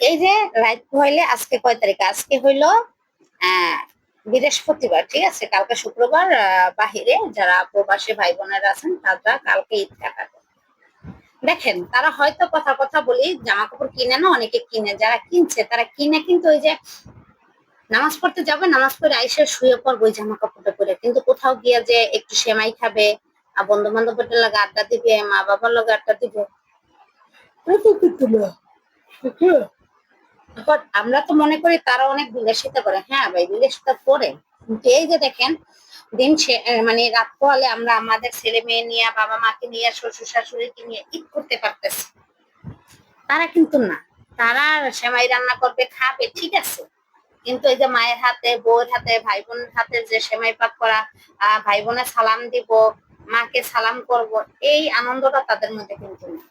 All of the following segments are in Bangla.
এই যে রাত হইলে আজকে কয় তারিখ? আজকে হইলো আহ বৃহস্পতিবার, ঠিক আছে। কালকে শুক্রবার। বাহিরে যারা প্রবাসী ভাই বোনেরা আছেন তারা কালকে ঈদ কাটাবে। দেখেন, তারা হয়তো কথা কথা বলি জামা কাপড় কিনে না, অনেকে কিনে, যারা কিনছে তারা কিনে কিন্তু ওই যে নামাজ পড়তে যাবে, নামাজ পড়ে আইসে শুয়ে পড়বো ওই জামা কাপড়টা পরে, কিন্তু কোথাও গিয়ে যে একটু সেমাই খাবে, আর বন্ধু বান্ধবের লগে আড্ডা দিবে, মা বাবার লগে আড্ডা দিবে, এটা কিন্তু না। এখন আমরা তো মনে করি তারা অনেক বিলাসিতা করে। হ্যাঁ ভাই, বিলাসিতা করে, কিন্তু এই যে দেখেন মানে রাত পোহালে আমরা আমাদের ছেলে মেয়ে নিয়ে, বাবা মাকে নিয়ে, শ্বশুর শাশুড়িকে নিয়ে ঈদ করতে পারতেছি, তারা কিন্তু না। তারা সেমাই রান্না করবে, খাবে, ঠিক আছে, কিন্তু এই যে মায়ের হাতে, বউয়ের হাতে, ভাই বোনের হাতে যে সেমাই পাক করা, ভাই বোনের সালাম দিব, মাকে সালাম করব, এই আনন্দটা তাদের মধ্যে কিন্তু নেই।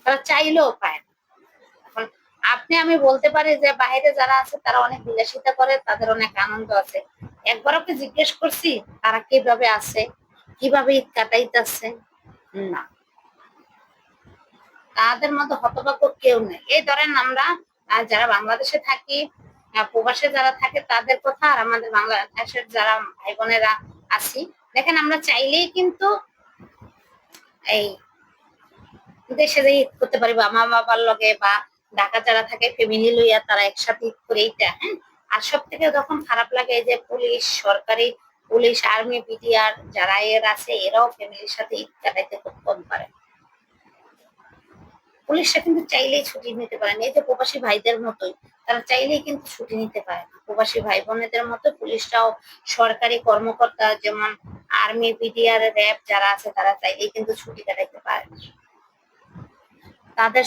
তারা চাইলেও পায় না। এখন আপনি আমি বলতে পারি যে বাইরে যারা আছে তারা অনেক বিলাসিতা করে, তাদের অনেক আনন্দ আছে। একবার ওকে জিজ্ঞেস করছি তারা কিভাবে আছে, কিভাবে ঈদ কাটাইতেছে, না, তাদের মতো হতভাগ্য কেউ নেই। এই ধরেন আমরা যারা বাংলাদেশে থাকি, প্রবাসে যারা থাকে তাদের কথা, আর আমাদের বাংলাদেশের যারা ভাই বোনেরা আছি, দেখেন আমরা চাইলেই কিন্তু এই দেশে যে ঈদ করতে পারি, বা মা বাবার লগে, বা ঢাকা যারা থাকে ফ্যামিলি লইয়া তারা একসাথে ঈদ করে, এইটা হ্যাঁ। আর সব থেকে যখন খারাপ লাগে যে পুলিশ, সরকারি পুলিশ, আর্মি, বিডিআর যারা এর আছে, এরাও ফ্যামিলির সাথে ঈদ কাটাইতে খুব কম পারে। পুলিশরা কিন্তু চাইলেই ছুটি নিতে পারে না, এই যে প্রবাসী ভাইদের মতোই তারা চাইলেই কিন্তু ছুটি নিতে পারে না। প্রবাসী ভাই বোনেদের মতো পুলিশরাও, সরকারি কর্মকর্তা যেমন আর্মি, বিডিআর, র্যাব যারা আছে তারা চাইলেই কিন্তু ছুটি কাটাইতে পারে না। তাদের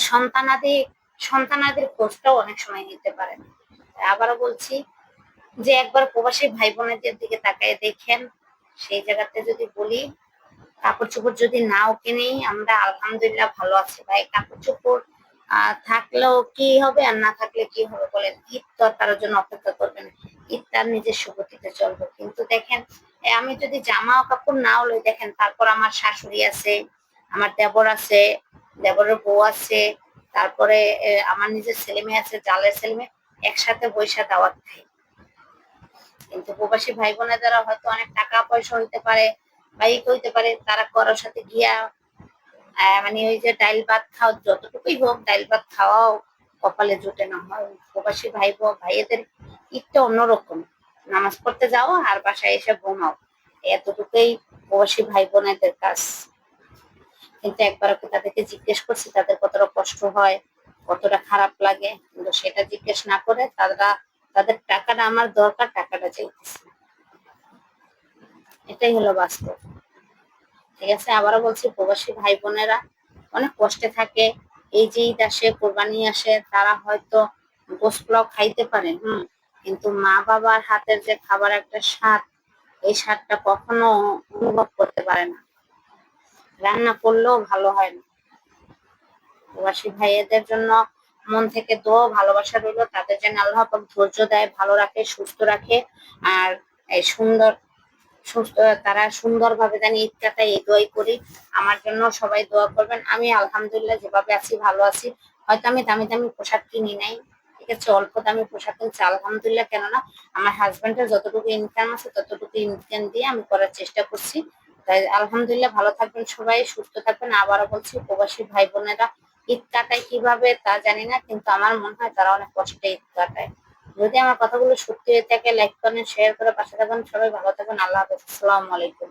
সন্তানাদির খোঁজটাও অনেক সময় নিতে পারে না। আবারও বলছি যে একবার প্রবাসী ভাই বোনেদের দিকে তাকায় দেখেন, সেই জায়গাতে যদি বলি কাপড় চোপড় যদি নাও কিনি, আমরা আলহামদুলিল্লাহ ভালো আছি ভাই। কাপড় চোপড় থাকলেও কি হবে, আর না থাকলে কি হবে বলেন? ঈদ তো আর তার জন্য অপেক্ষা করবেন, ঈদ তার নিজস্ব গতিতে চলবে। কিন্তু দেখেন, আমি যদি জামা কাপড় নাও লই, দেখেন তারপর আমার শাশুড়ি আছে, আমার দেবর আছে, দেবরের বউ আছে, তারপরে আমার নিজের ছেলে মেয়ে আছে, জালের ছেলে মেয়ে, একসাথে বৈশা দাওয়াত খাই। কিন্তু প্রবাসী ভাই বোনের দ্বারা হয়তো অনেক টাকা পয়সা হইতে পারে, বাইক হইতে পারে, তারা কারোর সাথে গিয়া মানে ওই যে ডাইল ভাত খাও, যতটুকুই হোক ডাইল ভাত খাওয়াও কপালে জুটে না। হয় প্রবাসী ভাইয়েদের ঈদটা অন্যরকম, নামাজ পড়তে যাও আর বাসায় এসে ঘুমাও, এতটুকুই প্রবাসী ভাই বোনেদের কাজ। কিন্তু একবার ওকে তাদেরকে জিজ্ঞেস করছি তাদের কতটা কষ্ট হয়, কতটা খারাপ লাগে, কিন্তু সেটা জিজ্ঞেস না করে তাদের টাকাটা আমার দরকার, টাকাটা চাইতেছে। এটাই হলো বাস্তব। ঠিক আছে, আবারও বলছি, প্রবাসী ভাই বোনেরা অনেক কষ্টে থাকে। এই যে ঈদ আসে, কোরবানি আসে, তারা হয়তো গোশত পোলাও খাইতে পারে, কিন্তু মা বাবার হাতের যে খাবার একটা স্বাদ, এই স্বাদটা কখনো অনুভব করতে পারে না, রান্না করলেও ভালো হয় না। প্রবাসী ভাইয়েদের জন্য মন থেকে দোয়া, ভালোবাসা রইল, তাদের যেন আল্লাহ পাক ধৈর্য দেয়, ভালো রাখে, সুস্থ রাখে, আর এই সুস্থ তারা সুন্দরভাবে জানি ঈদ কাটায়, এই দোয়াই করি। আমার জন্য সবাই দোয়া করবেন। আমি আলহামদুলিল্লাহ যেভাবে আছি ভালো আছি। হয়তো আমি দামি দামি পোশাক কিনি নাই, ঠিক আছে, অল্প দামি পোশাক কিনছি আলহামদুলিল্লাহ। কেননা আমার হাজবেন্ডের যতটুকু ইনকাম আছে ততটুকু ইনকাম দিয়ে আমি করার চেষ্টা করছি। তাই আলহামদুলিল্লাহ, ভালো থাকবেন সবাই, সুস্থ থাকবেন। আবারও বলছি, প্রবাসী ভাই বোনেরা ঈদ কাটায় কিভাবে তা জানি না, কিন্তু আমার মনে হয় তারা অনেক কষ্টে ঈদ কাটায়। যদি আমার কথাগুলো সত্যি হয়ে থাকে, লাইক করেন, শেয়ার করে পাশে থাকবেন। সবাই ভালো থাকবেন। আল্লাহ হাফেজ। আসসালামু আলাইকুম।